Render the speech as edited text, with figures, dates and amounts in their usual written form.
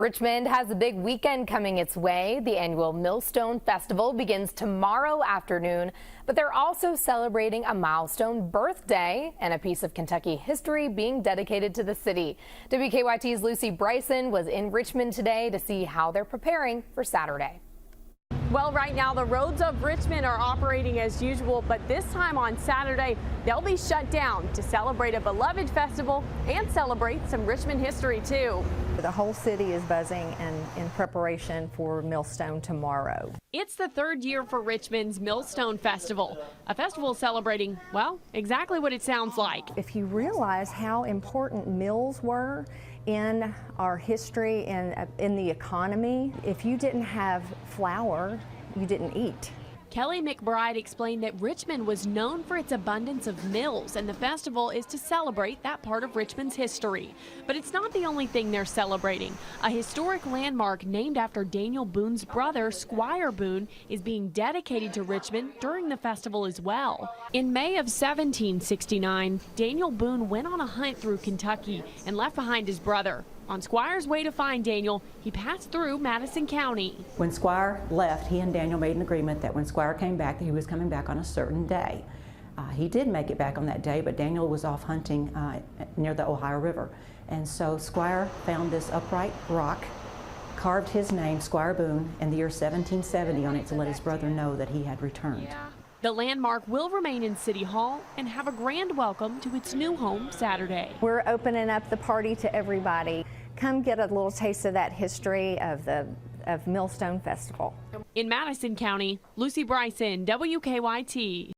Richmond has a big weekend coming its way. The annual Millstone Festival begins tomorrow afternoon, but they're also celebrating a milestone birthday and a piece of Kentucky history being dedicated to the city. WKYT's Lucy Bryson was in Richmond today to see how they're preparing for Saturday. Well, right now the roads of Richmond are operating as usual, but this time on Saturday they'll be shut down to celebrate a beloved festival and celebrate some Richmond history too. The whole city is buzzing and in preparation for Millstone tomorrow. It's the third year for Richmond's Millstone Festival, a festival celebrating, well, exactly what it sounds like. If you realize how important mills were in our history and in the economy, if you didn't have flour, you didn't eat. Kelly McBride explained that Richmond was known for its abundance of mills, and the festival is to celebrate that part of Richmond's history. But it's not the only thing they're celebrating. A historic landmark named after Daniel Boone's brother, Squire Boone, is being dedicated to Richmond during the festival as well. In May of 1769, Daniel Boone went on a hunt through Kentucky and left behind his brother. On Squire's way to find Daniel, he passed through Madison County. When Squire left, he and Daniel made an agreement that when Squire came back, that he was coming back on a certain day. He did make it back on that day, but Daniel was off hunting near the Ohio River. And so Squire found this upright rock, carved his name, Squire Boone, in the year 1770 on it to let his brother know that he had returned. The landmark will remain in City Hall and have a grand welcome to its new home Saturday. We're opening up the party to everybody. Come get a little taste of that history of Millstone Festival. In Madison County, Lucy Bryson, WKYT.